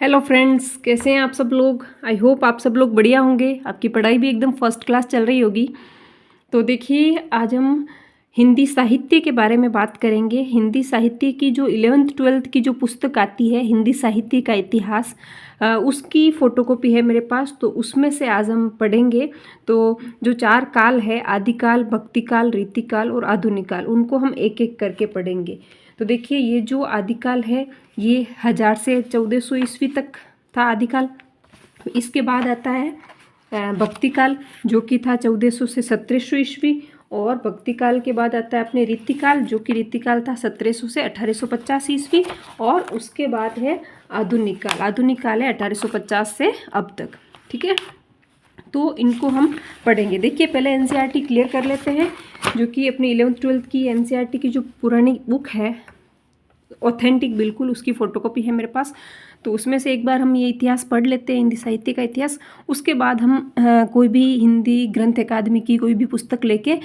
Hello friends, कैसे हैं आप सब लोग। आई होप आप सब लोग बढ़िया होंगे। आपकी पढ़ाई भी एकदम फर्स्ट क्लास चल रही होगी। तो देखिए, आज हम हिंदी साहित्य के बारे में बात करेंगे। हिंदी साहित्य की जो 11th-12th की जो पुस्तक आती है, हिंदी साहित्य का इतिहास, उसकी फ़ोटोकॉपी है मेरे पास। तो उसमें से आज हम पढ़ेंगे। तो जो 4 काल है, आदिकाल, भक्तिकाल, रीतिकाल और आधुनिक काल, उनको हम एक एक करके पढ़ेंगे। तो देखिए, ये जो आदिकाल है, ये 1000 से 1400 ईस्वी तक था आदिकाल। इसके बाद आता है भक्तिकाल, जो कि था 1400 से 1700 ईस्वी। और भक्तिकाल के बाद आता है अपने रीतिकाल, जो कि रीतिकाल था 1700 से 1850 ईस्वी। और उसके बाद है आधुनिक काल। आधुनिक काल है 1850 से अब तक। ठीक है, तो इनको हम पढ़ेंगे। देखिए, पहले एनसीईआरटी क्लियर कर लेते हैं, जो कि अपनी 11th-12th की एनसीईआरटी की जो पुरानी बुक है, ऑथेंटिक बिल्कुल, उसकी फ़ोटोकॉपी है मेरे पास। तो उसमें से एक बार हम ये इतिहास पढ़ लेते हैं, हिंदी साहित्य का इतिहास। उसके बाद हम कोई भी हिंदी ग्रंथ अकादमी की कोई भी पुस्तक लेके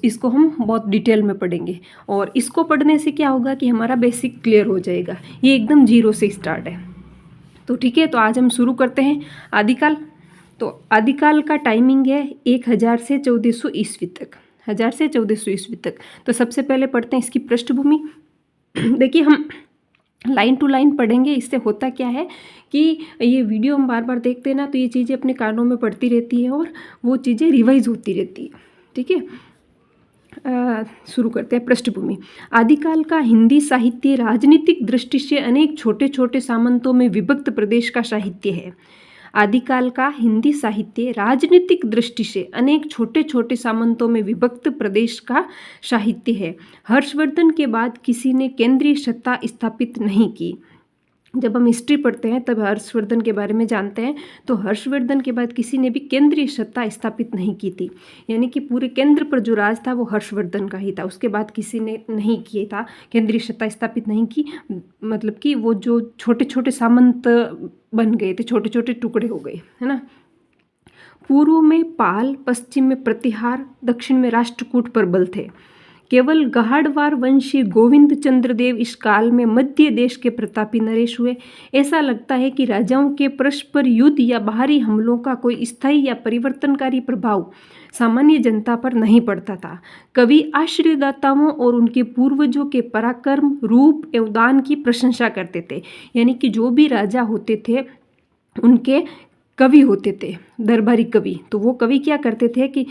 इसको हम बहुत डिटेल में पढ़ेंगे। और इसको पढ़ने से क्या होगा कि हमारा बेसिक क्लियर हो जाएगा। ये एकदम जीरो से स्टार्ट है। तो ठीक है, तो आज हम शुरू करते हैं आदिकाल। तो आदिकाल का टाइमिंग है 1000 से 1400 ईस्वी तक। 1000 से 1400 ईस्वी तक। तो सबसे पहले पढ़ते हैं इसकी पृष्ठभूमि। देखिए, हम लाइन टू लाइन पढ़ेंगे। इससे होता क्या है कि ये वीडियो हम बार बार देखते हैं ना, तो ये चीज़ें अपने कानों में पड़ती रहती है और वो चीज़ें रिवाइज होती रहती है। ठीक है, शुरू करते हैं। पृष्ठभूमि। आदिकाल का हिंदी साहित्य राजनीतिक दृष्टि से अनेक छोटे छोटे सामंतों में विभक्त प्रदेश का साहित्य है। आदिकाल का हिंदी साहित्य राजनीतिक दृष्टि से अनेक छोटे छोटे सामंतों में विभक्त प्रदेश का साहित्य है। हर्षवर्धन के बाद किसी ने केंद्रीय सत्ता स्थापित नहीं की। जब हम हिस्ट्री पढ़ते हैं तब हर्षवर्धन के बारे में जानते हैं। तो हर्षवर्धन के बाद किसी ने भी केंद्रीय सत्ता स्थापित नहीं की थी, यानी कि पूरे केंद्र पर जो राज था वो हर्षवर्धन का ही था। उसके बाद किसी ने नहीं किया था, केंद्रीय सत्ता स्थापित नहीं की। मतलब कि वो जो छोटे छोटे सामंत बन गए थे, छोटे छोटे टुकड़े हो गए, है ना। पूर्व में पाल, पश्चिम में प्रतिहार, दक्षिण में राष्ट्रकूट प्रबल थे। केवल गहाड़वार वंशी गोविंद चंद्र देव इस काल में मध्य देश के प्रतापी नरेश हुए। ऐसा लगता है कि राजाओं के परस्पर युद्ध या बाहरी हमलों का कोई स्थायी या परिवर्तनकारी प्रभाव सामान्य जनता पर नहीं पड़ता था। कवि आश्रयदाताओं और उनके पूर्वजों के पराक्रम, रूप एवं दान की प्रशंसा करते थे। यानी कि जो भी राजा होते थे उनके कवि होते थे, दरबारी कवि। तो वो कवि क्या करते थे कि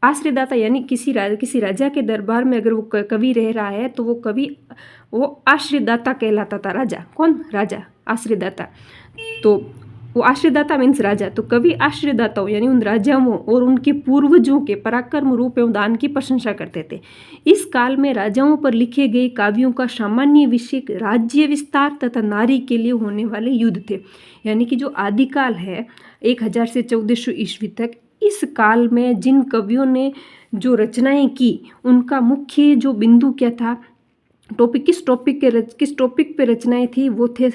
आश्रयदाता, यानी किसी राजा के दरबार में अगर वो कवि रह रहा है तो वो कवि, वो आश्रयदाता कहलाता था। राजा कौन? राजा, आश्रयदाता। तो वो आश्रयदाता मीन्स राजा। तो कवि आश्रयदाताओं यानी उन राजाओं और उनके पूर्वजों के पराक्रम, रूप एवं दान की प्रशंसा करते थे। इस काल में राजाओं पर लिखे गए काव्यों का सामान्य विषय राज्य विस्तार तथा नारी के लिए होने वाले युद्ध थे। यानी कि जो आदिकाल है 1000 से 1400 ईस्वी तक, इस काल में जिन कवियों ने जो रचनाएं की, उनका मुख्य जो बिंदु क्या था, किस टॉपिक पे रचनाएं थी, वो थे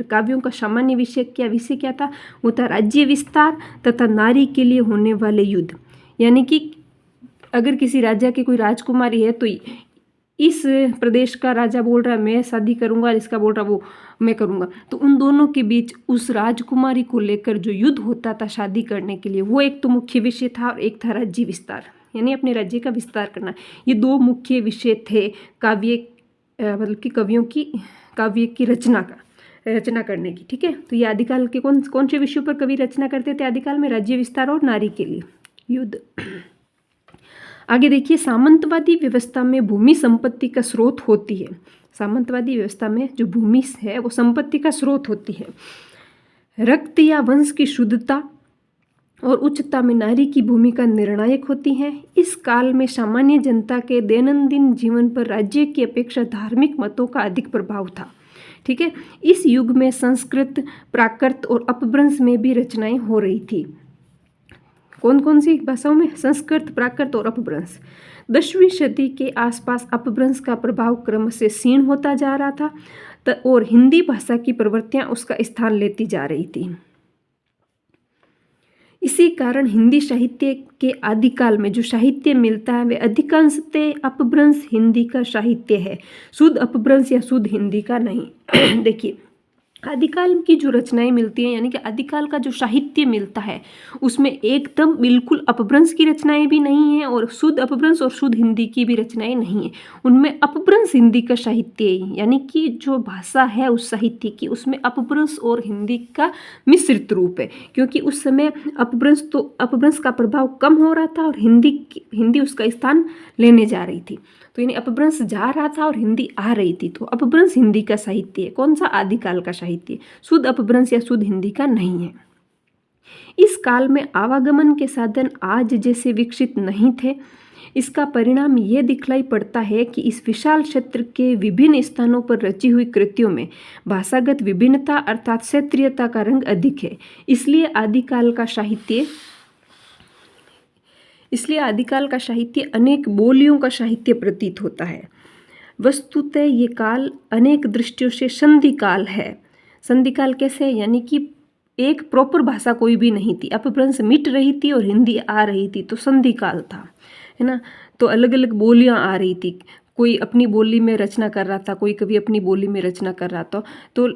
काव्यों का सामान्य विषय क्या था, वो था राज्य विस्तार तथा नारी के लिए होने वाले युद्ध। यानी कि अगर किसी राजा की कोई राजकुमारी है तो इस प्रदेश का राजा बोल रहा है मैं शादी करूंगा, इसका बोल रहा वो मैं करूंगा, तो उन दोनों के बीच उस राजकुमारी को लेकर जो युद्ध होता था शादी करने के लिए, वो एक तो मुख्य विषय था और एक था राज्य विस्तार, यानी अपने राज्य का विस्तार करना। ये दो मुख्य विषय थे काव्य, मतलब कि कवियों की काव्य की रचना करने की। ठीक है, तो ये आदिकाल के कौन से विषयों पर कवि रचना करते थे आदिकाल में? राज्य विस्तार और नारी के लिए युद्ध। आगे देखिए, सामंतवादी व्यवस्था में भूमि संपत्ति का स्रोत होती है। सामंतवादी व्यवस्था में जो भूमि है वो संपत्ति का स्रोत होती है। रक्त या वंश की शुद्धता और उच्चता में नारी की भूमिका निर्णायक होती है। इस काल में सामान्य जनता के दैनंदिन जीवन पर राज्य की अपेक्षा धार्मिक मतों का अधिक प्रभाव था। ठीक है, इस युग में संस्कृत, प्राकृत और अपभ्रंश में भी रचनाएं हो रही थी। कौन सी भाषाओं में? संस्कृत, प्राकृत और अपभ्रंश। 10वीं सदी के आसपास अपभ्रंश का प्रभाव क्रमशः क्षीण होता जा रहा था और हिंदी भाषा की प्रवृत्तियां उसका स्थान लेती जा रही थी। इसी कारण हिंदी साहित्य के आदिकाल में जो साहित्य मिलता है वह अधिकांशतः अपभ्रंश हिंदी का साहित्य है, शुद्ध अपभ्रंश या शुद्ध हिंदी का नहीं। देखिए, आदिकाल की जो रचनाएं मिलती हैं यानी कि आदिकाल का जो साहित्य मिलता है उसमें एकदम बिल्कुल अपभ्रंश की रचनाएं भी नहीं हैं और शुद्ध अपभ्रंश और शुद्ध हिंदी की भी रचनाएं नहीं हैं। उनमें अपभ्रंश हिंदी का साहित्य है यानी कि जो भाषा है उस साहित्य की उसमें अपभ्रंश और हिंदी का मिश्रित रूप है, क्योंकि उस समय अपभ्रंश का प्रभाव कम हो रहा था और हिंदी उसका स्थान लेने जा रही थी। तो यानी अपभ्रंश जा रहा था और हिंदी आ रही थी, तो अपभ्रंश हिंदी का साहित्य है। कौन सा? आदिकाल का साहित्य। शुद्ध अपभ्रंश या शुद्ध हिंदी का नहीं है। इस काल में आवागमन के साधन आज जैसे विकसित नहीं थे। इसका परिणाम ये दिखलाई पड़ता है कि इस विशाल क्षेत्र के विभिन्न स्थानों पर रची हुई कृतियों में भाषागत विभिन्नता अर्थात क्षेत्रीयता का रंग अधिक है। इसलिए आदिकाल का साहित्य अनेक बोलियों का साहित्य प्रतीत होता है। वस्तुतः ये काल अनेक दृष्टियों से संधि काल है। संधि काल कैसे है? यानी कि एक प्रॉपर भाषा कोई भी नहीं थी, अपभ्रंश मिट रही थी और हिंदी आ रही थी, तो संधि काल था, है ना। तो अलग अलग बोलियां आ रही थी, कोई अपनी बोली में रचना कर रहा था, कोई कभी अपनी बोली में रचना कर रहा था, तो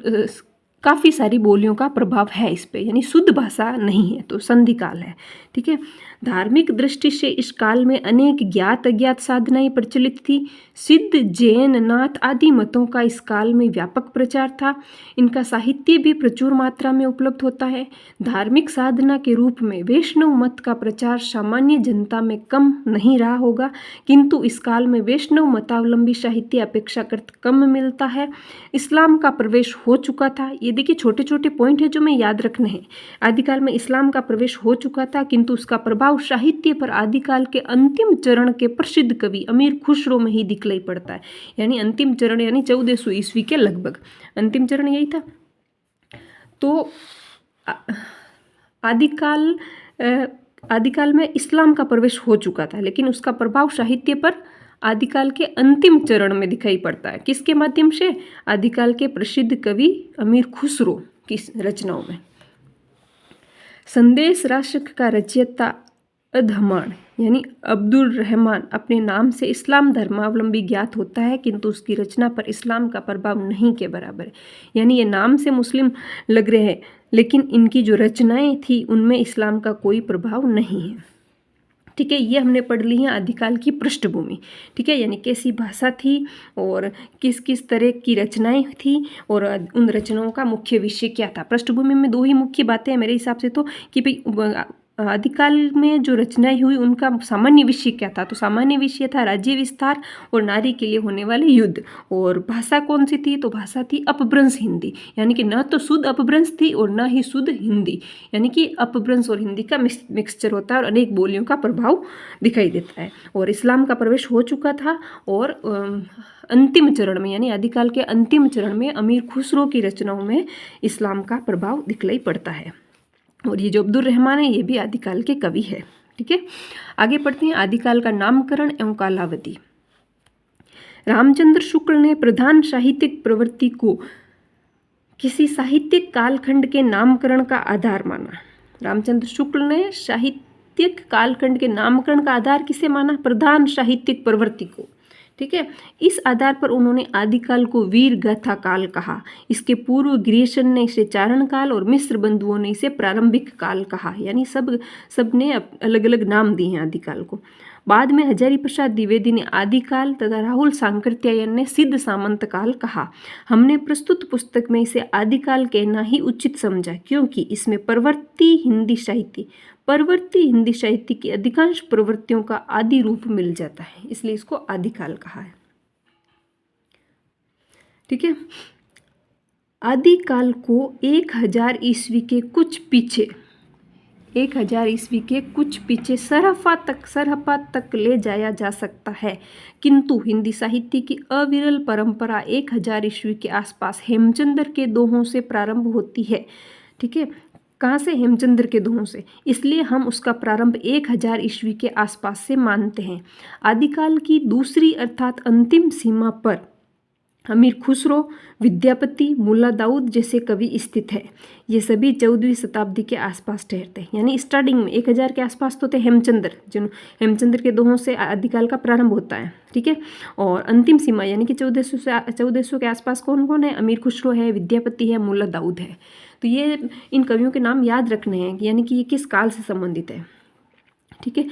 काफ़ी सारी बोलियों का प्रभाव है इस पे, यानी शुद्ध भाषा नहीं है, तो संधि काल है। ठीक है। धार्मिक दृष्टि से इस काल में अनेक ज्ञात अज्ञात साधनाएं प्रचलित थी। सिद्ध, जैन, नाथ आदि मतों का इस काल में व्यापक प्रचार था। इनका साहित्य भी प्रचुर मात्रा में उपलब्ध होता है। धार्मिक साधना के रूप में वैष्णव मत का प्रचार सामान्य जनता में कम नहीं रहा होगा, किंतु इस काल में वैष्णव मतावलंबी साहित्य अपेक्षाकृत कम मिलता है। इस्लाम का प्रवेश हो चुका था। ये देखिए छोटे छोटे पॉइंट है जो मैं याद रखने हैं। आदिकाल में इस्लाम का प्रवेश हो चुका था, किंतु उसका प्रभाव साहित्य पर आदिकाल के अंतिम चरण के प्रसिद्ध कवि अमीर खुसरो में ही दिखलाई पड़ता है। यानी अंतिम चरण यानी 1400 ईस्वी के लगभग अंतिम चरण यही था। तो आदिकाल में इस्लाम का प्रवेश हो चुका था, लेकिन उसका प्रभाव साहित्य पर आदिकाल के अंतिम चरण में दिखाई पड़ता है। किसके माध्यम से? आदिकाल के प्रसिद्ध कवि अमीर खुसरो की रचनाओं में। संदेश राष्ट्र का रचयिता अधमान यानी अब्दुल रहमान अपने नाम से इस्लाम धर्मावलंबी ज्ञात होता है, किंतु उसकी रचना पर इस्लाम का प्रभाव नहीं के बराबर है। यानी ये नाम से मुस्लिम लग रहे हैं, लेकिन इनकी जो रचनाएं थी उनमें इस्लाम का कोई प्रभाव नहीं है। ठीक है, ये हमने पढ़ ली है आदिकाल की पृष्ठभूमि। ठीक है, यानी कैसी भाषा थी और किस किस तरह की रचनाएं थी और उन रचनाओं का मुख्य विषय क्या था। पृष्ठभूमि में दो ही मुख्य बातें हैं मेरे हिसाब से, तो कि भाई आदिकाल में जो रचनाएं हुई उनका सामान्य विषय क्या था। तो सामान्य विषय था राज्य विस्तार और नारी के लिए होने वाले युद्ध। और भाषा कौन सी थी? तो भाषा थी अपभ्रंश हिंदी, यानी कि न तो शुद्ध अपभ्रंश थी और न ही शुद्ध हिंदी, यानी कि अपभ्रंश और हिंदी का मिक्सचर होता है और अनेक बोलियों का प्रभाव दिखाई देता है। और इस्लाम का प्रवेश हो चुका था और अंतिम चरण में यानी आदिकाल के अंतिम चरण में अमीर खुसरो की रचनाओं में इस्लाम का प्रभाव दिखलाई पड़ता है। और ये जो अब्दुल रहमान है ये भी आदिकाल के कवि है। ठीक है, आगे पढ़ते हैं। आदिकाल का नामकरण एवं कालावधि। रामचंद्र शुक्ल ने प्रधान साहित्यिक प्रवृत्ति को किसी साहित्यिक कालखंड के नामकरण का आधार माना। रामचंद्र शुक्ल ने साहित्यिक कालखंड के नामकरण का आधार किसे माना? प्रधान साहित्यिक प्रवृत्ति को। ठीक है, इस आधार पर उन्होंने आदिकाल को वीर गाथा काल कहा। इसके पूर्व ग्रीसन ने इसे चारण काल और मिस्र बंधुओं ने इसे प्रारंभिक काल कहा। यानी सब ने अलग अलग नाम दिए हैं आदिकाल को। बाद में हजारी प्रसाद द्विवेदी ने आदिकाल तथा राहुल सांकृत्यायन ने सिद्ध सामंत काल कहा। हमने प्रस्तुत पुस्तक में इसे आदिकाल कहना ही उचित समझा, क्योंकि इसमें प्रवर्ती हिंदी साहित्य की अधिकांश प्रवृत्तियों का आदि रूप मिल जाता है, इसलिए इसको आदिकाल कहा है। ठीक है, आदिकाल को 1000 ईस्वी के कुछ पीछे सरहपा तक ले जाया जा सकता है, किंतु हिंदी साहित्य की अविरल परंपरा 1000 ईस्वी के आसपास हेमचंद्र के दोहों से प्रारंभ होती है। ठीक है, कहाँ से? हेमचंद्र के दोहों से, इसलिए हम उसका प्रारंभ 1000 ईस्वी के आसपास से मानते हैं। आदिकाल की दूसरी अर्थात अंतिम सीमा पर अमीर खुसरो, विद्यापति, मुल्ला दाऊद जैसे कवि स्थित है। ये सभी 14वीं शताब्दी के आसपास ठहरते हैं, यानी स्टार्टिंग में 1000 के आसपास तो थे हेमचंद्र, जिन हेमचंद्र के दोहों से आदिकाल का प्रारंभ होता है, ठीक है। और अंतिम सीमा यानी कि 1400 के आसपास कौन कौन है? अमीर खुसरो है, विद्यापति है, मुल्ला दाऊद है। तो ये इन कवियों के नाम याद रखने हैं, यानी कि ये किस काल से संबंधित है, ठीक है।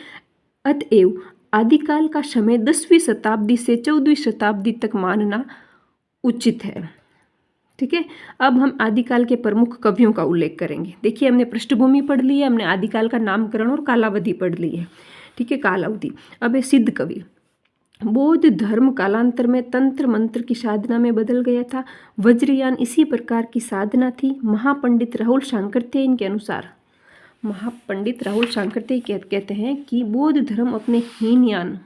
अतएव आदिकाल का समय 10वीं शताब्दी से 14वीं शताब्दी तक मानना उचित है, ठीक है। अब हम आदिकाल के प्रमुख कवियों का उल्लेख करेंगे। देखिए, हमने पृष्ठभूमि पढ़ ली है, हमने आदिकाल का नामकरण और कालावधि पढ़ ली है, ठीक है, कालावधि। अब है सिद्ध कवि। बौद्ध धर्म कालांतर में तंत्र मंत्र की साधना में बदल गया था। वज्रयान इसी प्रकार की साधना थी। महापंडित राहुल सांकृत्य इनके अनुसार, महापंडित राहुल सांकृत्य कहते हैं कि बौद्ध धर्म अपने हीनयान,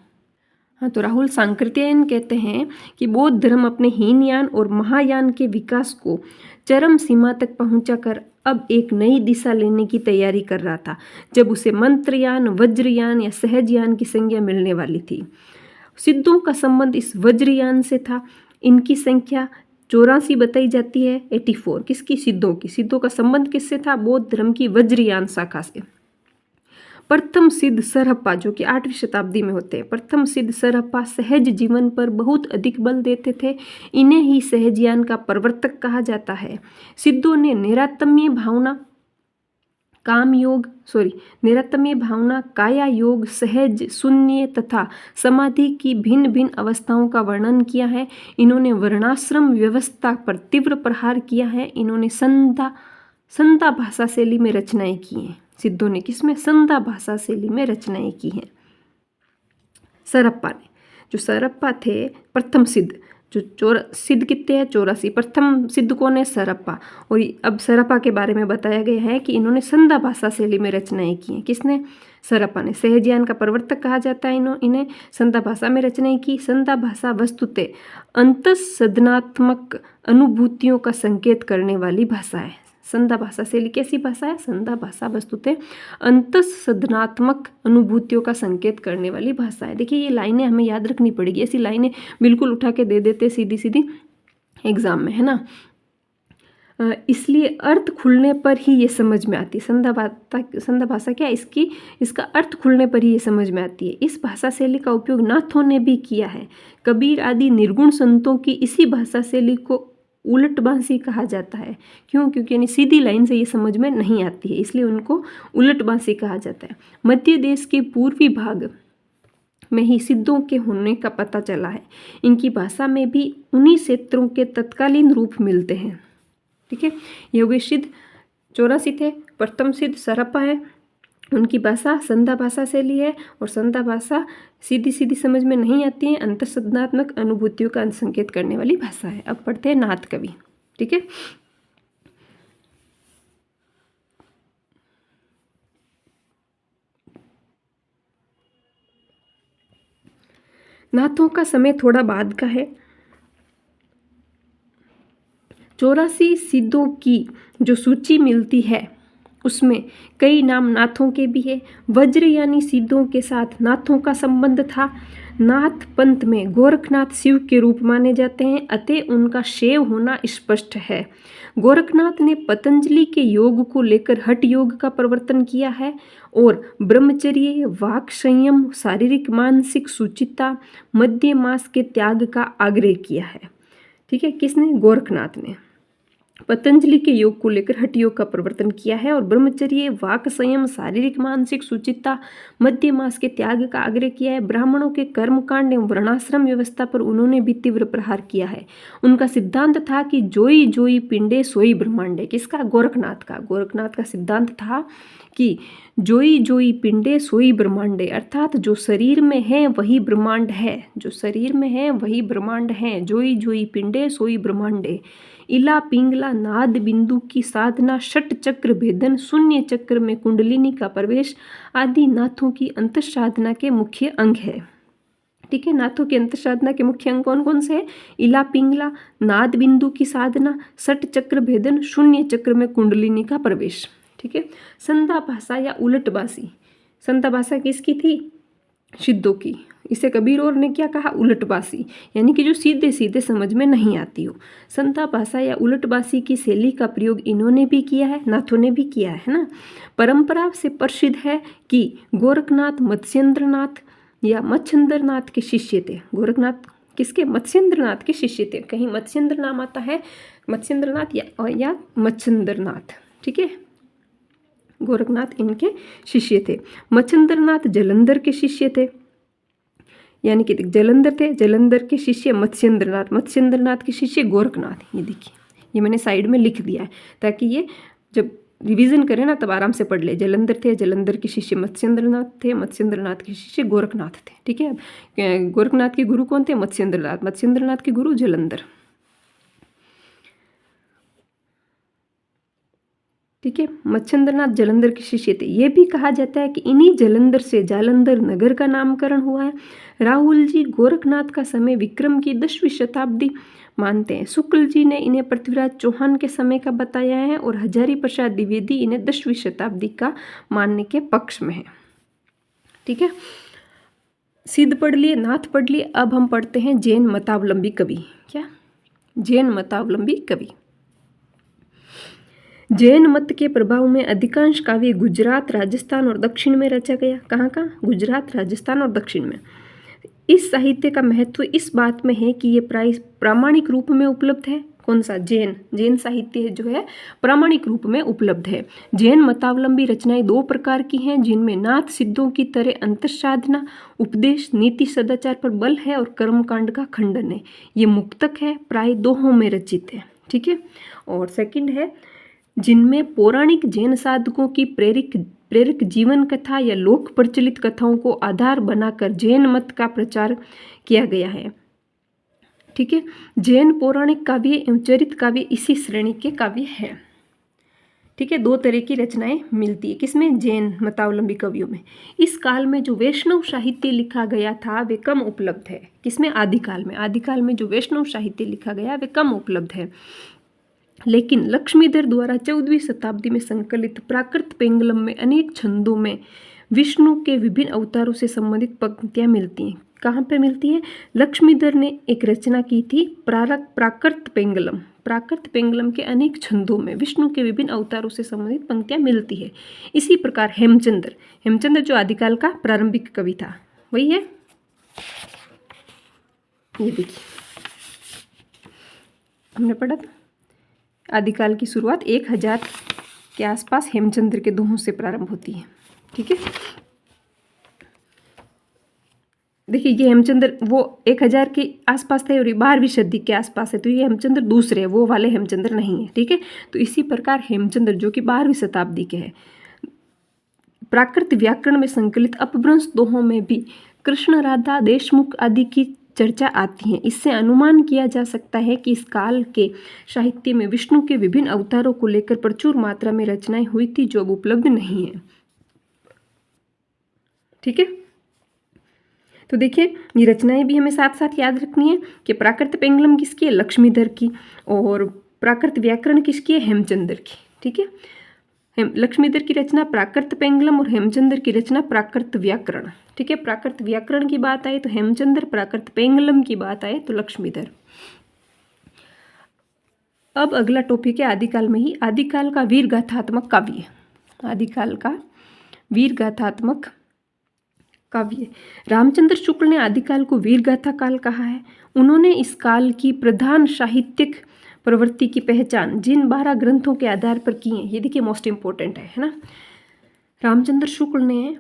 हाँ, तो राहुल सांकृत्यायन कहते हैं कि बौद्ध धर्म अपने हीनयान और महायान के विकास को चरम सीमा तक पहुंचाकर अब एक नई दिशा लेने की तैयारी कर रहा था, जब उसे मंत्रयान, वज्रयान या सहजयान की संज्ञा मिलने वाली थी। सिद्धों का संबंध इस वज्रयान से था। इनकी संख्या 84 बताई जाती है, 84। किसकी? सिद्धों की। सिद्धों का संबंध किससे था? बौद्ध धर्म की वज्रयान शाखा से। प्रथम सिद्ध सरहप्पा, जो कि 8वीं शताब्दी में होते हैं, प्रथम सिद्ध सरहप्पा सहज जीवन पर बहुत अधिक बल देते थे। इन्हें ही सहजयान का प्रवर्तक कहा जाता है। सिद्धों ने निरात्म्य भावना, निरात्म्य भावना, काया योग, सहज, शून्य तथा समाधि की भिन्न भिन्न अवस्थाओं का वर्णन किया है। इन्होंने वर्णाश्रम व्यवस्था पर तीव्र प्रहार किया है। इन्होंने संधा भाषा शैली में रचनाएं की हैं। सिद्धों ने किसमें? संधा भाषा शैली में रचनाएं की हैं। सरहप्पा ने, जो सरहप्पा थे प्रथम सिद्ध, जो सिद्ध कितने हैं? 84। प्रथम सिद्ध कौन है? सरहप्पा। और अब सरहप्पा के बारे में बताया गया है कि इन्होंने संधा भाषा शैली में रचनाएं की हैं। किसने? सरहप्पा ने। सहजयान का प्रवर्तक कहा जाता है इन्हें। संधा भाषा में रचनाएं की। संधा भाषा वस्तुतः अंतःसंधात्मक अनुभूतियों का संकेत करने वाली भाषा है। संधा भाषा शैली कैसी भाषा है? संधा भाषा वस्तुतः अंतःसंधात्मक अनुभूतियों का संकेत करने वाली भाषा है। देखिए, ये लाइनें हमें याद रखनी पड़ेगी। ऐसी लाइनें बिल्कुल उठा के दे देते सीधी सीधी एग्जाम में, है ना। इसलिए अर्थ खुलने पर ही ये समझ में आती है। संधा भाषा क्या है? इसका अर्थ खुलने पर ही ये समझ में आती है। इस भाषा शैली का उपयोग नाथों ने भी किया है। कबीर आदि निर्गुण संतों की इसी भाषा शैली को उलट बांसी कहा जाता है। क्यों? क्योंकि यानी सीधी लाइन से ये समझ में नहीं आती है, इसलिए उनको उलट बांसी कहा जाता है। मध्य देश के पूर्वी भाग में ही सिद्धों के होने का पता चला है। इनकी भाषा में भी उन्हीं क्षेत्रों के तत्कालीन रूप मिलते हैं, ठीक है। ये हो गए सिद्ध। 84 थे। प्रथम सिद्ध सरहप्पा है। उनकी भाषा संधा भाषा शैली है, और संधा भाषा सीधी सीधी समझ में नहीं आती है, अंतःसंधात्मक अनुभूतियों का संकेत करने वाली भाषा है। अब पढ़ते हैं नाथ कवि, ठीक है। नाथों का समय थोड़ा बाद का है। 84 सिद्धों की जो सूची मिलती है उसमें कई नाम नाथों के भी है। वज्र यानी सिद्धों के साथ नाथों का संबंध था। नाथ पंथ में गोरखनाथ शिव के रूप माने जाते हैं, अतः उनका शैव होना स्पष्ट है। गोरखनाथ ने पतंजलि के योग को लेकर हठ योग का प्रवर्तन किया है और ब्रह्मचर्य, वाक संयम, शारीरिक मानसिक सुचिता, मध्य मास के त्याग का आग्रह किया है, ठीक है। किसने? गोरखनाथ ने पतंजलि के योग को लेकर हठ योग का प्रवर्तन किया है और ब्रह्मचर्य, वाक संयम, शारीरिक मानसिक सुचिता, मध्य मास के त्याग का आग्रह किया है। ब्राह्मणों के कर्मकांड एवं वर्णाश्रम व्यवस्था पर उन्होंने भी तीव्र प्रहार किया है। उनका सिद्धांत था कि जोई जोई पिंडे सोई ब्रह्मांडे। किसका? गोरखनाथ का। गोरखनाथ का सिद्धांत था कि जोई जोई पिंडे सोई ब्रह्मांडे, अर्थात जो शरीर में है वही ब्रह्मांड है, जो शरीर में है वही ब्रह्मांड है। जोई जोई पिंडे सोई ब्रह्मांडे। इला पिंगला नाद बिंदु की साधना, षट चक्र भेदन, शून्य चक्र में कुंडलिनी का प्रवेश आदि नाथों की अंतर साधना के मुख्य अंग है, ठीक है। नाथों की अंतर साधना के मुख्य अंग कौन कौन से हैं? इला पिंगला, नाद बिंदु की साधना, षट चक्र भेदन, शून्य चक्र में कुंडलिनी का प्रवेश, ठीक है। संधा भाषा या उलट बांसी। संधा भाषा किसकी थी? सिद्धों की। इसे कबीर और ने क्या कहा, उलटबासी, यानी कि जो सीधे सीधे समझ में नहीं आती हो। संता भाषा या उलटबासी की शैली का प्रयोग इन्होंने भी किया है, नाथों ने भी किया है ना। परंपरा से प्रसिद्ध है कि गोरखनाथ मत्स्येंद्रनाथ या मच्छिंद्रनाथ के शिष्य थे। गोरखनाथ किसके, मत्स्येंद्रनाथ के शिष्य थे। कहीं मत्स्येंद्र नाम आता है, मत्स्येंद्रनाथ या मच्छिंद्रनाथ, ठीक है। गोरखनाथ इनके शिष्य थे। मच्छिंद्रनाथ जलंधर के शिष्य थे, यानी कि जलंधर थे, जलंधर के शिष्य मत्स्येंद्रनाथ, मत्स्येंद्रनाथ के शिष्य गोरखनाथ। ये देखिए, ये मैंने साइड में लिख दिया है ताकि ये जब रिवीजन करें ना तब आराम से पढ़ ले। जलंधर थे, जलंधर के शिष्य मत्स्येंद्रनाथ थे, मत्स्येंद्रनाथ के शिष्य गोरखनाथ थे, ठीक है। गोरखनाथ के गुरु कौन थे, मत्स्येंद्रनाथ, मत्स्येंद्रनाथ के गुरु जलंधर, ठीक है। मच्छिंद्रनाथ जलंधर के शिष्य थे। ये भी कहा जाता है कि इन्हीं जलंधर से जालंधर नगर का नामकरण हुआ है। राहुल जी गोरखनाथ का समय विक्रम की 10वीं शताब्दी मानते हैं। शुक्ल जी ने इन्हें पृथ्वीराज चौहान के समय का बताया है और हजारी प्रसाद द्विवेदी इन्हें 10वीं शताब्दी का मानने के पक्ष में है, ठीक है। सिद्ध पढ़ लिए, नाथ पढ़ लिए। अब हम पढ़ते हैं जैन मतावलंबी कवि। क्या, जैन मतावलंबी कवि। जैन मत के प्रभाव में अधिकांश काव्य गुजरात, राजस्थान और दक्षिण में रचा गया। कहाँ कहाँ, गुजरात, राजस्थान और दक्षिण में। इस साहित्य का महत्व इस बात में है कि ये प्रामाणिक रूप में उपलब्ध है। कौन सा, जैन साहित्य जो है प्रामाणिक रूप में उपलब्ध है। जैन मतावलंबी रचनाएं दो प्रकार की हैं, जिनमें नाथ सिद्धों की तरह अंतर्साधना, उपदेश, नीति, सदाचार पर बल है और कर्मकांड का खंडन है। ये मुक्तक है, प्राय दोहों में रचित है, ठीक है। और सेकंड है जिनमें पौराणिक जैन साधकों की प्रेरक जीवन कथा या लोक प्रचलित कथाओं को आधार बनाकर जैन मत का प्रचार किया गया है, ठीक है। जैन पौराणिक काव्य एवं चरित काव्य इसी श्रेणी के काव्य हैं, ठीक है। दो तरह की रचनाएं मिलती है किसमें, जैन मतावलंबी कवियों में। इस काल में जो वैष्णव साहित्य लिखा गया था वे कम उपलब्ध है। किसमें, आदिकाल में। आदिकाल में जो वैष्णव साहित्य लिखा गया वे कम उपलब्ध है। लेकिन लक्ष्मीधर द्वारा 14वीं शताब्दी में संकलित प्राकृत पेंगलम में अनेक छंदों में विष्णु के विभिन्न अवतारों से संबंधित पंक्तियां मिलती हैं। कहाँ पे मिलती है, लक्ष्मीधर ने एक रचना की थी प्राकृत पेंगलम। प्राकृत पेंगलम के अनेक छंदों में विष्णु के विभिन्न अवतारों से संबंधित पंक्तियां मिलती है। इसी प्रकार हेमचंद्र जो आदिकाल का प्रारंभिक कवि था वही है। ये देखिए हमने पढ़ा था, आदिकाल की शुरुआत 1000 के आसपास हेमचंद्र के दोहों से प्रारंभ होती है, ठीक है। देखिए ये हेमचंद्र वो 1000 के आसपास थे और 12वीं सदी के आसपास है, तो ये हेमचंद्र दूसरे है, वो वाले हेमचंद्र नहीं है, ठीक है। तो इसी प्रकार हेमचंद्र जो कि 12वीं शताब्दी के हैं, प्राकृत व्याकरण में संकलित अपभ्रंश दोहों में भी कृष्ण, राधा, देशमुख आदि की चर्चा आती है। इससे अनुमान किया जा सकता है कि इस काल के साहित्य में विष्णु के विभिन्न अवतारों को लेकर प्रचुर मात्रा में रचनाएं हुई थी जो अब उपलब्ध नहीं है, ठीक है। तो देखिए ये रचनाएं भी हमें साथ साथ याद रखनी है कि प्राकृत पेंगलम किसकी है, लक्ष्मीधर की, और प्राकृत व्याकरण किसकी है, हेमचंद्र की, ठीक है। लक्ष्मीधर की रचना प्राकृत पेंगलम और हेमचंद्र की रचना प्राकृत व्याकरण, ठीक है। प्राकृत व्याकरण की बात आए तो हेमचंद्र, प्राकृत पेंगलम की बात आए तो लक्ष्मीधर। अब अगला टॉपिक है आदिकाल में ही, आदिकाल का वीर गाथात्मक काव्य। आदिकाल का वीर गाथात्मक काव्य। रामचंद्र शुक्ल ने आदिकाल को वीर गाथा काल कहा है। उन्होंने इस काल की प्रधान साहित्यिक प्रवृत्ति की पहचान जिन 12 ग्रंथों के आधार पर की है, ये देखिए मोस्ट इंपॉर्टेंट है ना। रामचंद्र शुक्ल ने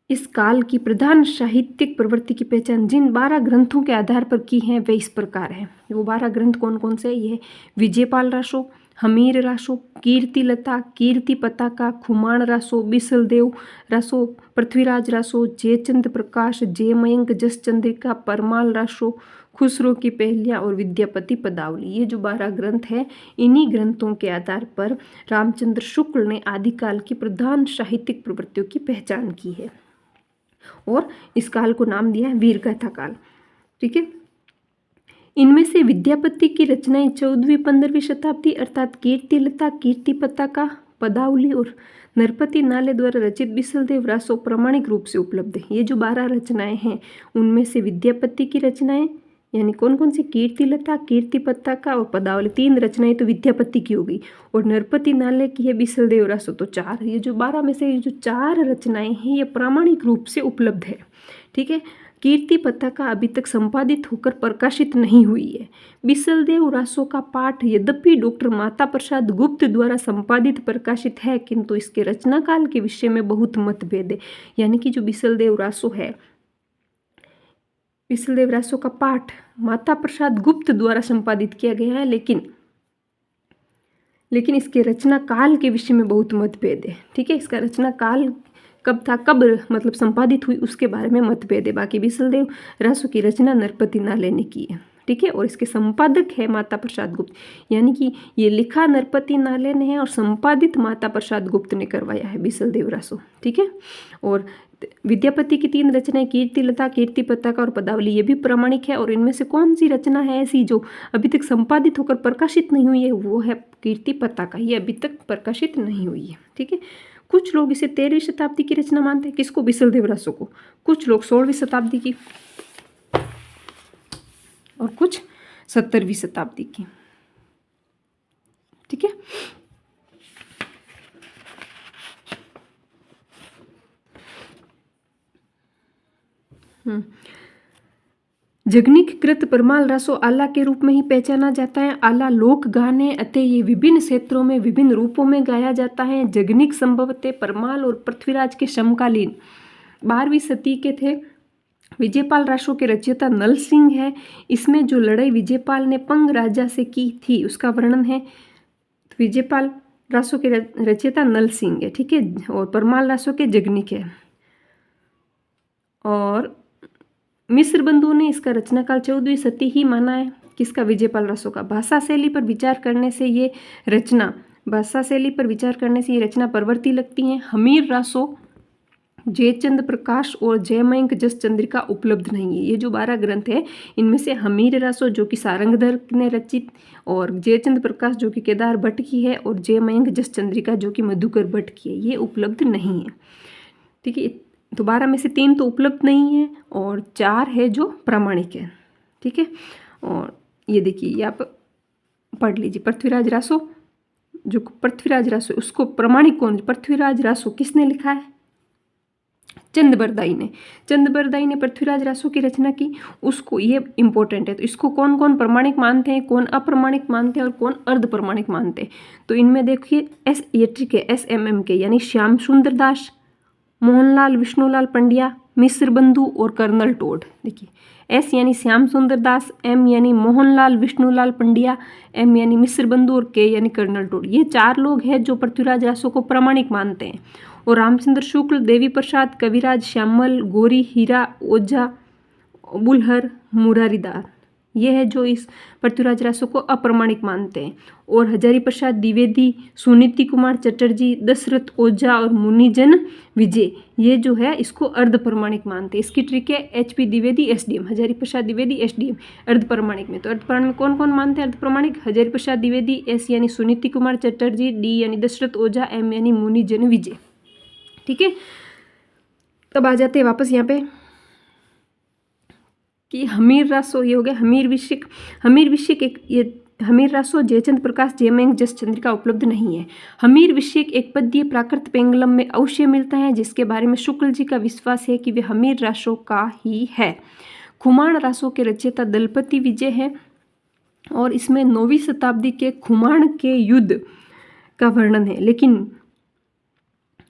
इस काल की प्रधान साहित्यिक प्रवृत्ति की पहचान जिन 12 ग्रंथों के आधार पर की है वे इस प्रकार है। वो 12 ग्रंथ कौन कौन से, ये विजयपाल रासो, हमीर रासो, कीर्तिलता, कीर्ति पताका, खुमान रासो, बिसलदेव रासो, पृथ्वीराज रासो, जयचंद प्रकाश, जयमयंक, जस चंद्रिका, परमाल रासो, खुसरो की पहलियाँ और विद्यापति पदावली। ये जो 12 ग्रंथ हैं, इन्हीं ग्रंथों के आधार पर रामचंद्र शुक्ल ने आदिकाल की प्रधान साहित्यिक प्रवृत्तियों की पहचान की है और इस काल को नाम दिया है वीर गाथा काल, ठीक है। इनमें से विद्यापति की रचनाएं 14वीं 15वीं शताब्दी अर्थात कीर्तिलता, कीर्ति पताका, पदावली और नरपति नाले द्वारा रचित बिसलदेव रासो प्रामाणिक रूप से उपलब्ध है। ये जो 12 रचनाएं हैं उनमें से विद्यापति की रचनाएं यानी कौन कौन सी, कीर्तिलता, कीर्ति पताका और पदावली, 3 रचनाएं तो विद्यापति की होगी, और नरपति नाले की है बिसलदेव रासो, तो 4। ये जो 12 में से ये जो 4 रचनाएं हैं ये प्रामाणिक रूप से उपलब्ध है। ठीक है। कीर्ति पताका अभी तक संपादित होकर प्रकाशित नहीं हुई है। बिसलदेव रासो का पाठ यद्यपि डॉक्टर माता प्रसाद गुप्त द्वारा संपादित प्रकाशित है, किंतु इसके रचना काल के विषय में बहुत मतभेद है। यानी कि जो बिसलदेव रासो है, बिसलदेव रासो का पाठ माता प्रसाद गुप्त द्वारा संपादित किया गया है, लेकिन इसके रचना काल के विषय में बहुत मतभेद है। ठीक है। इसका रचना काल कब था, कब मतलब संपादित हुई, उसके बारे में मतभेद है। बाकी बिसलदेव रासो की रचना नरपति नाले ने की है। ठीक है। और इसके संपादक है माता प्रसाद गुप्त, यानी कि ये लिखा नरपति नाले ने है और संपादित माता प्रसाद गुप्त ने करवाया है बिसलदेव रासो। ठीक है। और विद्यापति की 3 रचनाएं कीर्तिलता, कीर्ति पताका और पदावली ये भी प्रामाणिक है। और इनमें से कौन सी रचना है ऐसी जो अभी तक संपादित होकर प्रकाशित नहीं हुई है, वो है कीर्ति पताका, ये अभी तक प्रकाशित नहीं हुई है। ठीक है। कुछ लोग इसे 13वीं शताब्दी की रचना मानते हैं, किसको, बिसलदेव रासो को। कुछ लोग 16वीं शताब्दी की और कुछ 17वीं शताब्दी की। ठीक है। जगनिक कृत परमाल रासो आला के रूप में ही पहचाना जाता है। आला लोक गान है, अतः ये विभिन्न क्षेत्रों में विभिन्न रूपों में गाया जाता है। जगनिक संभवतः परमाल और पृथ्वीराज के समकालीन 12वीं सदी के थे। विजयपाल रासो के रचयिता नल सिंह है। इसमें जो लड़ाई विजयपाल ने पंग राजा से की थी उसका वर्णन है। विजयपाल रासो के रचयिता नल सिंह है। ठीक है। और परमाल रासो के जगनिक है। और मिस्र बंधुओं ने इसका रचनाकाल 14वीं सदी ही माना है। किसका, विजयपाल रासो का। भाषा शैली पर विचार करने से ये रचना परवर्ती लगती हैं। हमीर रासो, जयचंद प्रकाश और जयमयंक जस चंद्रिका उपलब्ध नहीं है। ये जो 12 ग्रंथ है इनमें से हमीर रासो जो कि सारंगधर ने रचित, और जयचंद प्रकाश जो कि केदार भट्ट की है, और जयमयंक जस चंद्रिका जो कि मधुकर भट्ट की है, ये उपलब्ध नहीं है। ठीक है। तो 12 में से 3 तो उपलब्ध नहीं है और 4 है जो प्रामाणिक है। ठीक है। और ये देखिए, ये आप पढ़ लीजिए। पृथ्वीराज रासो, जो पृथ्वीराज रासो उसको प्रामाणिक कौन, पृथ्वीराज रासो किसने लिखा है, चंदबरदाई ने पृथ्वीराज रासो की रचना की, उसको, ये इंपॉर्टेंट है। तो इसको कौन कौन प्रमाणिक मानते हैं, कौन अप्रमाणिक मानते हैं और कौन अर्ध प्रमाणिक मानते हैं। तो इनमें देखिए SMM के यानी श्याम सुंदर दास, मोहनलाल विष्णुलाल पंड्या, मिस्र बंधु और कर्नल टोड। देखिए, S यानी श्याम सुंदर दास, M यानी मोहनलाल विष्णुलाल पंड्या, M यानी मिस्र बंधु और K यानी कर्नल टोड। ये 4 लोग हैं जो पृथ्वीराज रासो को प्रामाणिक मानते हैं। और रामचंद्र शुक्ल, देवी प्रसाद, कविराज श्यामल, गौरी, हीरा, ओझा, बुलहर, मुरारीदार, ये है जो इस पृथ्वीराज रासो को अप्रमाणिक मानते हैं। और हजारी प्रसाद द्विवेदी, सुनीति कुमार चटर्जी, दशरथ ओझा और मुनिजन विजय, ये जो है इसको अर्ध प्रमाणिक मानते हैं। इसकी ट्रिक है HP Dwivedi SDM, Hazari Prasad Dwivedi SDM अर्ध प्रमाणिक में। तो अर्ध प्रमाणिक कौन कौन मानते हैं अर्ध प्रमाणिक, हजारी प्रसाद द्विवेदी, S यानी सुनीति कुमार चटर्जी, D यानी दशरथ ओझा, M यानी मुनिजन विजय। ठीक है। तब आ जाते हैं वापस यहाँ पे कि हमीर रासो, ये हो गया हमीर विषयक एक, ये हमीर रासो जयचंद प्रकाश, जयमयंक जस चंद्रिका उपलब्ध नहीं है। हमीर विषयक एक पद्य प्राकृत पेंगलम में अवश्य मिलता है, जिसके बारे में शुक्ल जी का विश्वास है कि वे हमीर रासो का ही है। खुमाण रासो के रचयिता दलपति विजय है और इसमें 9वीं शताब्दी के खुमाण के युद्ध का वर्णन है।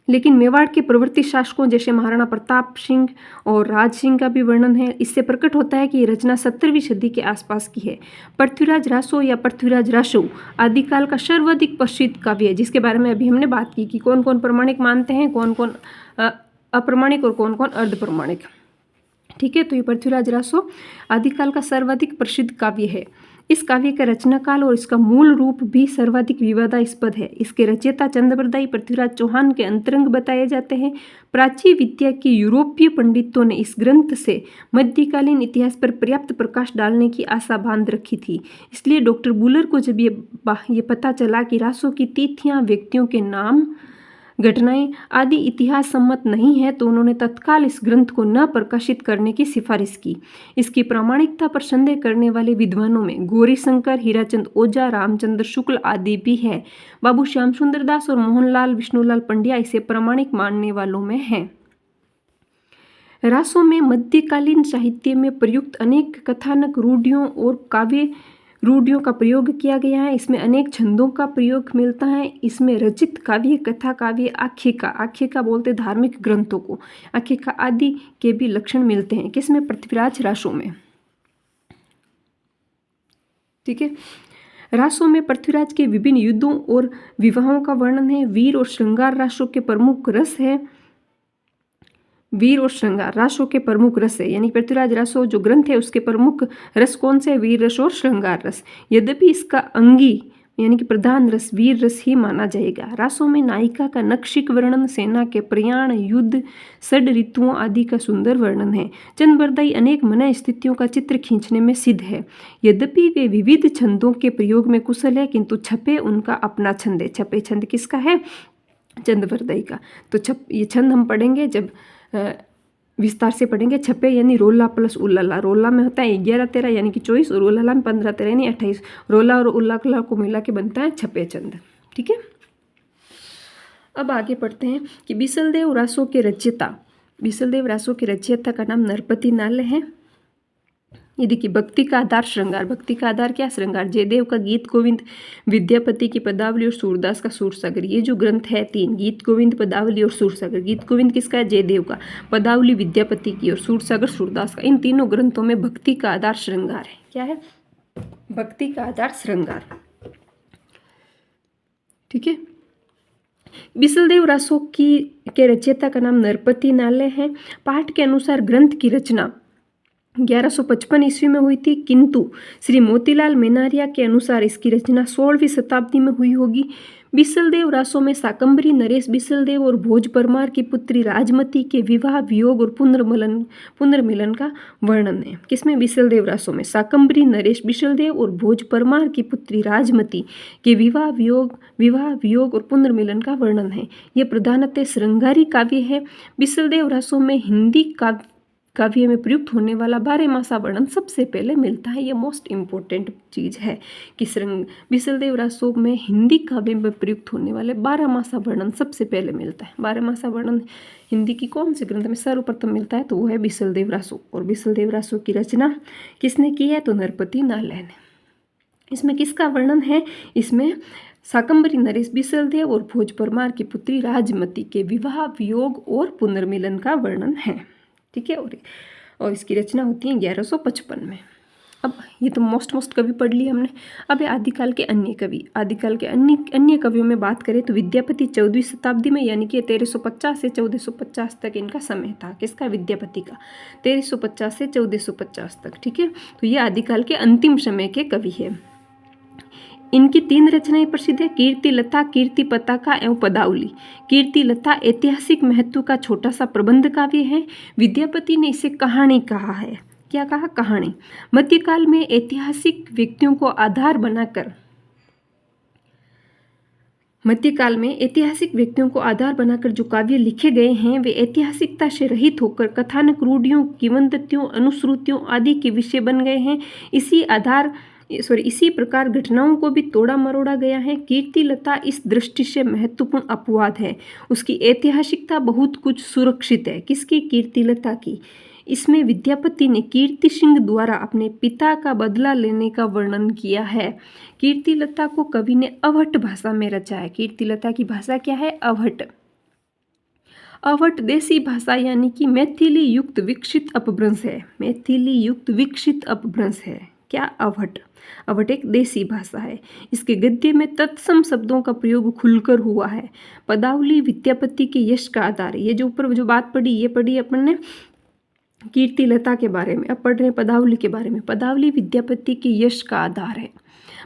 लेकिन मेवाड़ के प्रवर्ती शासकों जैसे महाराणा प्रताप सिंह और राज सिंह का भी वर्णन है। इससे प्रकट होता है कि ये रचना 17वीं सदी के आसपास की है। पृथ्वीराज रासो या पृथ्वीराज रासो आदिकाल का सर्वाधिक प्रसिद्ध काव्य है, जिसके बारे में अभी हमने बात की कि कौन कौन प्रमाणिक मानते हैं, कौन कौन अप्रमाणिक और कौन कौन अर्ध प्रमाणिक। ठीक है। तो ये पृथ्वीराज रासो आदिकाल का सर्वाधिक प्रसिद्ध काव्य है। इस काव्य का रचना काल और इसका मूल रूप भी सर्वाधिक विवादास्पद है। इसके रचयिता चंद्रबरदाई पृथ्वीराज चौहान के अंतरंग बताए जाते हैं। प्राचीन विद्या के यूरोपीय पंडितों ने इस ग्रंथ से मध्यकालीन इतिहास पर पर्याप्त प्रकाश डालने की आशा बांध रखी थी। इसलिए डॉक्टर बुलर को जब ये पता चला कि रासों की तिथियां, व्यक्तियों के नाम, घटनाएं आदि इतिहास सम्मत नहीं है, तो उन्होंने तत्काल इस ग्रंथ को न प्रकाशित करने की सिफारिश की। इसकी प्रामाणिकता पर संदेह करने वाले विद्वानों में गौरीशंकर, हीराचंद ओझा, रामचंद्र शुक्ल आदि भी है। बाबू श्याम सुंदर दास और मोहनलाल विष्णुलाल पंड्या इसे प्रामाणिक मानने वालों में हैं। रासों में मध्यकालीन साहित्य में प्रयुक्त अनेक कथानक रूढ़ियों और काव्य रूढ़ियों का प्रयोग किया गया है। इसमें अनेक छंदों का प्रयोग मिलता है। इसमें रचित काव्य, कथा काव्य, आख्यायिका बोलते धार्मिक ग्रंथों को, आख्यायिका आदि के भी लक्षण मिलते हैं। किसमें? पृथ्वीराज रासों में। ठीक है। रासों में पृथ्वीराज के विभिन्न युद्धों और विवाहों का वर्णन है। वीर और श्रृंगार रासों के प्रमुख रस है। वीर और श्रृंगार रासों के प्रमुख रस है, यानी पृथ्वीराज रासों जो ग्रंथ है उसके प्रमुख रस कौन से? वीर रस और श्रृंगार रस। यद्यपि इसका अंगी यानी कि प्रधान रस वीर रस ही माना जाएगा। रासों में नायिका का नक्षिक वर्णन, सेना के प्रयाण, युद्ध, षड ऋतुओं आदि का सुंदर वर्णन है। चंद्रबरदाई अनेक मन स्थितियों का चित्र खींचने में सिद्ध है। यद्यपि वे विविध छंदों के प्रयोग में कुशल है, किंतु छपे उनका अपना छंद है। छपे छंद किसका है? चंद्रबरदाई का। तो ये छंद हम पढ़ेंगे जब विस्तार से पढ़ेंगे। छपे यानी रोला प्लस उल्लाला। रोला में होता है 11-13 यानी कि 24 और उल्लाला में 15-13 यानी 28। रोला और उल्लाला को मिला के बनता है छपे छंद। ठीक है। अब आगे पढ़ते हैं कि बिसलदेव रासों के रचयिता का नाम नरपति नाल है। ये देखिए, भक्ति का आधार श्रृंगार। भक्ति का आधार क्या? श्रृंगार। जयदेव का गीत गोविंद, विद्यापति की पदावली और सूरदास का सूरसागर। ये जो ग्रंथ है 3, गीत गोविंद, पदावली और सूरसागर। गीत गोविंद किसका है? जयदेव का। पदावली विद्यापति की और सूरसागर सूरदास का। इन तीनों ग्रंथों में भक्ति का आधार श्रृंगार है। क्या है? भक्ति का आधार श्रृंगार। ठीक है। बिसलदेव रासों के रचयिता का नाम नरपति नाले है। पाठ के अनुसार ग्रंथ की रचना 1155 ईस्वी में हुई थी, किंतु श्री मोतीलाल मेनारिया के अनुसार इसकी रचना 16वीं शताब्दी में हुई होगी। बिसलदेव रासों में शाकंभरी नरेश बिसलदेव और भोज परमार की पुत्री राजमती के विवाह, वियोग और पुनर्मिलन का वर्णन है। किसमें? बिसलदेव रासों में। शाकंभरी नरेश बिसलदेव और भोज परमार की पुत्री राजमती के विवाह, वियोग और पुनर्मिलन का वर्णन है। यह प्रधानतः श्रृंगारी काव्य है। बिसलदेव रासों में हिंदी काव्य में प्रयुक्त होने वाला 12 मासा वर्णन सबसे पहले मिलता है। ये मोस्ट इम्पोर्टेंट चीज़ है कि बिसलदेव रासों में हिंदी काव्य में प्रयुक्त होने वाले 12 मासा वर्णन सबसे पहले मिलता है। 12 मासा वर्णन हिंदी की कौन से ग्रंथ में सर्वप्रथम मिलता है? तो वो है बिसलदेव रासों। और बिसलदेव रासों की रचना किसने की है? तो नरपति नाले ने। इसमें किसका वर्णन है? इसमें शाकंभरी नरेश बिसलदेव और भोज परमार की पुत्री राजमती के विवाह, वियोग और पुनर्मिलन का वर्णन है। ठीक है। और इसकी रचना होती है 1155 में। अब ये तो मोस्ट कवि पढ़ लिए हमने। अब आदिकाल के अन्य कवि। आदिकाल के अन्य कवियों में बात करें तो विद्यापति 14वीं शताब्दी में, यानी कि 1350 से 1450 तक इनका समय था। किसका? विद्यापति का। 1350 से 1450 तक। ठीक है। तो ये आदिकाल के अंतिम समय के कवि है। इनकी 3 रचनाएं प्रसिद्ध है: कीर्ति लता, कीर्ति पताका एवं पदावली। कीर्ति लता ऐतिहासिक महत्व का छोटा सा प्रबंध काव्य है। विद्यापति ने इसे कहानी कहा है। क्या कहा? कहानी। मध्यकाल में ऐतिहासिक व्यक्तियों को आधार बनाकर जो काव्य लिखे गए हैं वे ऐतिहासिकता से रहित होकर कथानक रूढ़ियों, किंवदंतियों, अनुश्रुतियों आदि के विषय बन गए हैं। इसी प्रकार घटनाओं को भी तोड़ा मरोड़ा गया है। कीर्ति लता इस दृष्टि से महत्वपूर्ण अपवाद है। उसकी ऐतिहासिकता बहुत कुछ सुरक्षित है। किसकी? कीर्ति लता की। इसमें विद्यापति ने कीर्ति सिंह द्वारा अपने पिता का बदला लेने का वर्णन किया है। कीर्ति लता को कवि ने अवहट भाषा में रचा है। कीर्ति लता की भाषा क्या है? अवहट। अवहट देसी भाषा यानी कि मैथिली युक्त विकसित अपभ्रंश है। मैथिली युक्त विकसित अपभ्रंश है। क्या? अवहट। अवहट एक देसी भाषा है। इसके गद्य में तत्सम शब्दों का प्रयोग खुलकर हुआ है। पदावली विद्यापति के यश का आधार है। ये जो ऊपर जो बात पढ़ी, ये पढ़ी अपन ने कीर्तिलता के बारे में। अब पढ़ रहे हैं पदावली के बारे में। पदावली विद्यापति के यश का आधार है।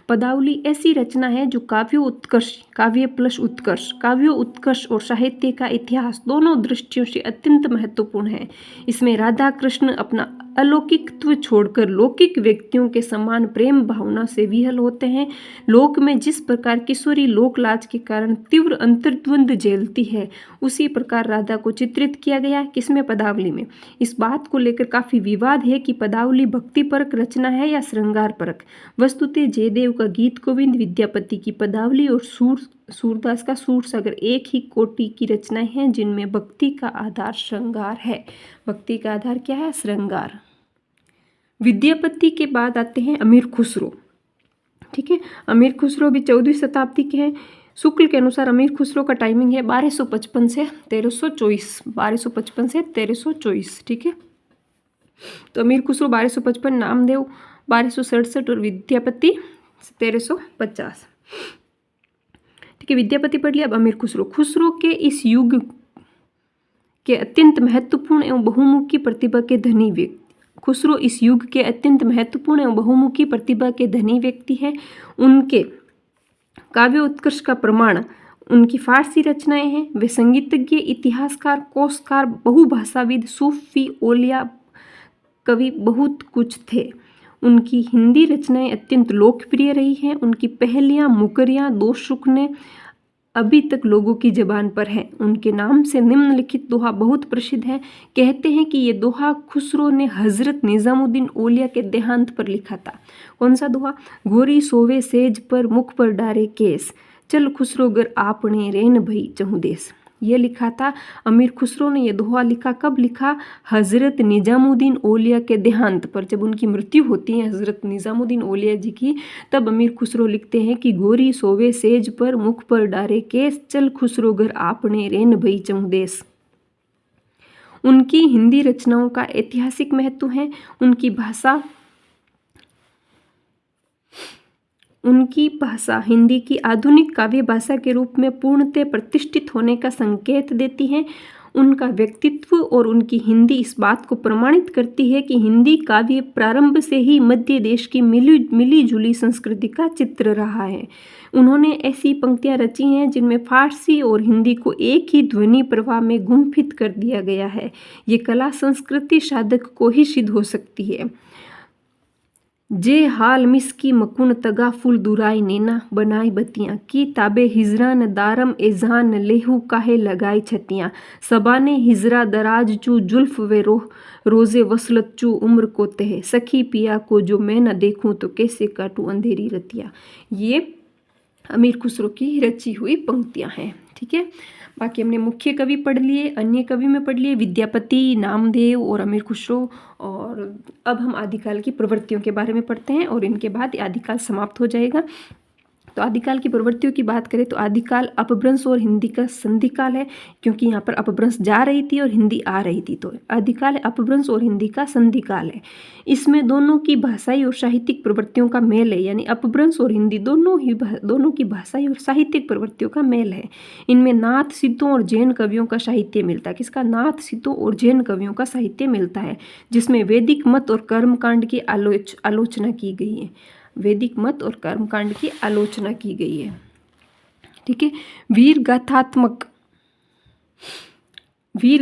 पदावली ऐसी रचना है जो काव्य प्लस उत्कर्ष, काव्य उत्कर्ष और साहित्य का इतिहास दोनों दृष्टियों से अत्यंत महत्वपूर्ण है। इसमें राधा कृष्ण अपना अलौकिकत्व छोड़कर लौकिक व्यक्तियों के समान प्रेम भावना से विहल होते हैं। लोक में जिस प्रकार किशोरी लोकलाज के कारण तीव्र अंतर्द्वंद झेलती है, उसी प्रकार राधा को चित्रित किया गया किसमें, पदावली में। इस बात को लेकर काफी विवाद है कि पदावली भक्तिपरक रचना है या श्रृंगार परक। वस्तुतः जयदेव का गीत गोविंद, विद्यापति की पदावली और सूरदास का सूरसागर एक ही कोटि की रचनाएं हैं जिनमें भक्ति का आधार श्रृंगार है। भक्ति का आधार क्या है, श्रृंगार। विद्यापति के बाद आते हैं अमीर खुसरो। ठीक है, अमीर खुसरो भी 14वीं शताब्दी के हैं। शुक्ल के अनुसार अमीर खुसरो का टाइमिंग है 1255 से 1324, 1255 से 1324। ठीक है, तो अमीर खुसरो 1255, नामदेव 1267 और विद्यापति 1350। ठीक है, विद्यापति पढ़ लिया। अब अमीर खुसरो। खुसरो के इस युग के अत्यंत महत्वपूर्ण एवं बहुमुखी प्रतिभा के धनी व्यक्ति खुसरो इस युग के अत्यंत महत्वपूर्ण एवं बहुमुखी प्रतिभा के धनी व्यक्ति हैं। उनके काव्य उत्कर्ष का प्रमाण उनकी फारसी रचनाएं हैं। वे संगीतज्ञ, इतिहासकार, कोशकार, बहुभाषाविद, सूफी, ओलिया, कवि बहुत कुछ थे। उनकी हिंदी रचनाएं अत्यंत लोकप्रिय रही हैं। उनकी पहेलियाँ, मुकरियाँ, दो शुकने अभी तक लोगों की जबान पर है। उनके नाम से निम्नलिखित दोहा बहुत प्रसिद्ध है। कहते हैं कि ये दोहा खुसरो ने हजरत निजामुद्दीन औलिया के देहांत पर लिखा था। कौन सा दोहा, गोरी सोवे सेज पर मुख पर डारे केस, चल खुसरो गर आपने रेन भई चहु देश। ये लिखा था अमीर खुसरो ने। ये दोहा लिखा कब लिखा, हजरत निजामुद्दीन औलिया के देहांत पर। जब उनकी मृत्यु होती है हजरत निजामुद्दीन औलिया जी की, तब अमीर खुसरो लिखते हैं कि गोरी सोवे सेज पर मुख पर डारे केस, चल खुसरो घर आपने रेन भई चहु देश। उनकी हिंदी रचनाओं का ऐतिहासिक महत्व है। उनकी भाषा हिंदी की आधुनिक काव्य भाषा के रूप में पूर्णतः प्रतिष्ठित होने का संकेत देती है। उनका व्यक्तित्व और उनकी हिंदी इस बात को प्रमाणित करती है कि हिंदी काव्य प्रारंभ से ही मध्य देश की मिली जुली संस्कृति का चित्र रहा है। उन्होंने ऐसी पंक्तियां रची हैं जिनमें फारसी और हिंदी को एक ही ध्वनि प्रवाह में गुम्फित कर दिया गया है। ये कला संस्कृति साधक को ही सिद्ध हो सकती है। जे हाल मिसकी मकुन तगा फुल दुराई नेना बनाई बतियाँ की ताबे हिजरान दारम एजान लेहू काहे लगाई छतियाँ, सबाने हिजरा दराज चू जुल्फ वे रोजे वसलत चू उम्र को तह, सखी पिया को जो मैं न देखूं तो कैसे काटूं अंधेरी रतिया। ये अमीर खुसरो की रची हुई पंक्तियां हैं। ठीक है, बाकी हमने मुख्य कवि पढ़ लिए, अन्य कवि में पढ़ लिए विद्यापति, नामदेव और अमीर खुसरो। और अब हम आदिकाल की प्रवृत्तियों के बारे में पढ़ते हैं और इनके बाद आदिकाल समाप्त हो जाएगा। तो आदिकाल की प्रवृत्तियों की बात करें तो आदिकाल अपभ्रंश और हिंदी का संधिकाल है, क्योंकि यहाँ पर अपभ्रंश जा रही थी और हिंदी आ रही थी, तो आदिकाल अपभ्रंश और हिंदी का संधिकाल है। इसमें दोनों की भाषाई और साहित्यिक प्रवृत्तियों का मेल है, यानी अपभ्रंश और हिंदी दोनों की भाषाई और साहित्यिक प्रवृत्तियों का मेल है। इनमें नाथ सिद्धों और जैन कवियों का साहित्य मिलता है। किसका, नाथ सिद्धों और जैन कवियों का साहित्य मिलता है, जिसमें वैदिक मत और कर्मकांड की आलोचना की गई है। वैदिक मत और कर्मकांड की आलोचना की गई है। ठीक है, वीर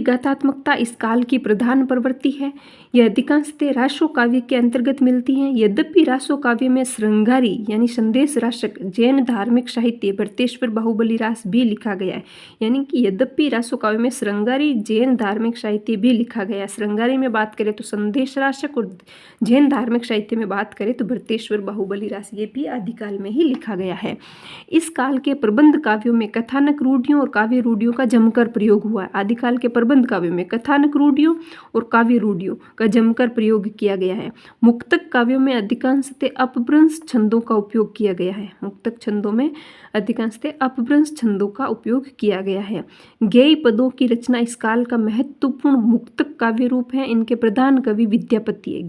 गाथात्मकता इस काल की प्रधान प्रवृत्ति है। यह अधिकांशतः रासो काव्य के अंतर्गत मिलती हैं। यद्यपि रासो काव्य में श्रृंगारी यानी संदेश राशक जैन धार्मिक साहित्य भरतेश्वर बाहुबली रास भी लिखा गया है। यानी कि यद्यपि रासो काव्य में श्रृंगारी जैन धार्मिक साहित्य भी लिखा गया है। श्रृंगारी में बात करें तो संदेश राशक और जैन धार्मिक साहित्य में बात करें तो भरतेश्वर बाहुबली रास, ये भी आदिकाल में ही लिखा गया है। इस काल के प्रबंध काव्यों में कथानक रूढ़ियों और काव्य रूढ़ियों का जमकर प्रयोग हुआ है। आदिकाल के प्रबंध काव्यों में कथानक रूढ़ियों और काव्य रूढ़ियों का जमकर प्रयोग किया गया है। मुक्तक काव्यों में अधिकांशतः अपभ्रंश छंदों का उपयोग किया गया है। मुक्तक छंदों में अधिकांशतः अपभ्रंश छंदों का उपयोग किया गया है। गेय पदों की रचना इस काल का महत्वपूर्ण मुक्तक काव्य रूप है। इनके प्रधान कवि विद्यापति है।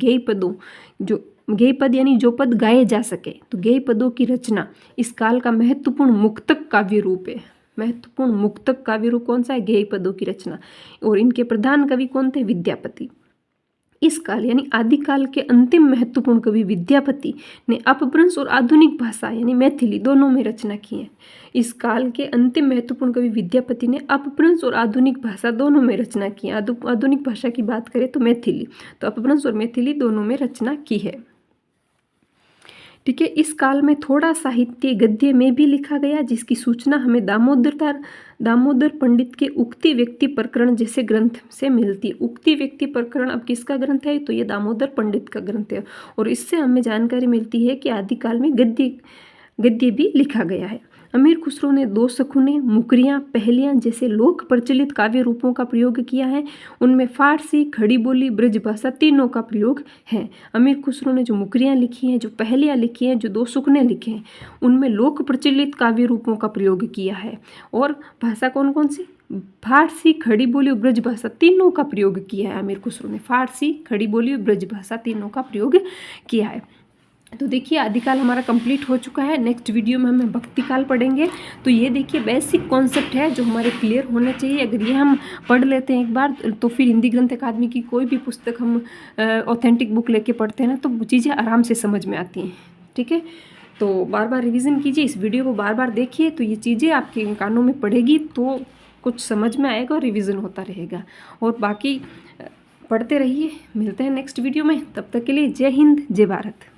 गेय पद यानी जो पद गाए जा सके, तो गेय पदों की रचना इस काल का महत्वपूर्ण मुक्तक काव्य रूप है। महत्वपूर्ण मुक्तक काव्य रूप कौन सा है, गेय पदों की रचना। और इनके प्रधान कवि कौन थे, विद्यापति। इस काल यानी आदिकाल के अंतिम महत्वपूर्ण कवि विद्यापति ने अपभ्रंश और आधुनिक भाषा यानी मैथिली दोनों में रचना की है। इस काल के अंतिम महत्वपूर्ण कवि विद्यापति ने अपभ्रंश और आधुनिक भाषा दोनों में रचना की है। आधुनिक भाषा की बात करें तो मैथिली, तो अपभ्रंश और मैथिली दोनों में रचना की है। ठीक है, इस काल में थोड़ा साहित्य गद्य में भी लिखा गया, जिसकी सूचना हमें दामोदर पंडित के उक्ति व्यक्ति प्रकरण जैसे ग्रंथ से मिलती है। उक्ति व्यक्ति प्रकरण अब किसका ग्रंथ है? तो ये दामोदर पंडित का ग्रंथ है, और इससे हमें जानकारी मिलती है कि आदिकाल में गद्य भी लिखा गया है। अमीर खुसरो ने दो शकुने, मुकरियाँ, पहेलियाँ जैसे लोक प्रचलित काव्य रूपों का प्रयोग किया है। उनमें फारसी, खड़ी बोली, ब्रजभाषा तीनों का प्रयोग है। अमीर खुसरो ने जो मुकरियाँ लिखी हैं, जो पहेलियाँ लिखी हैं, जो दो शकुने लिखे हैं, उनमें लोक प्रचलित काव्य रूपों का प्रयोग किया है। और भाषा कौन कौन सी? फारसी, खड़ी बोली और ब्रजभाषा तीनों का प्रयोग किया है। अमीर खुसरो ने फारसी, खड़ी बोली और ब्रजभाषा तीनों का प्रयोग किया है। तो देखिए आदिकाल हमारा कंप्लीट हो चुका है। नेक्स्ट वीडियो में हम भक्ति काल पढ़ेंगे। तो ये देखिए बेसिक कॉन्सेप्ट है जो हमारे क्लियर होने चाहिए। अगर ये हम पढ़ लेते हैं एक बार, तो फिर हिंदी ग्रंथ अकादमी की कोई भी पुस्तक हम ऑथेंटिक बुक लेके पढ़ते हैं ना, तो चीज़ें आराम से समझ में आती हैं। ठीक है, तो बार बार रिविज़न कीजिए, इस वीडियो को बार बार देखिए, तो ये चीज़ें आपके कानों में पड़ेगी तो कुछ समझ में आएगा और रिविज़न होता रहेगा। और बाकी पढ़ते रहिए। मिलते हैं नेक्स्ट वीडियो में, तब तक के लिए जय हिंद, जय भारत।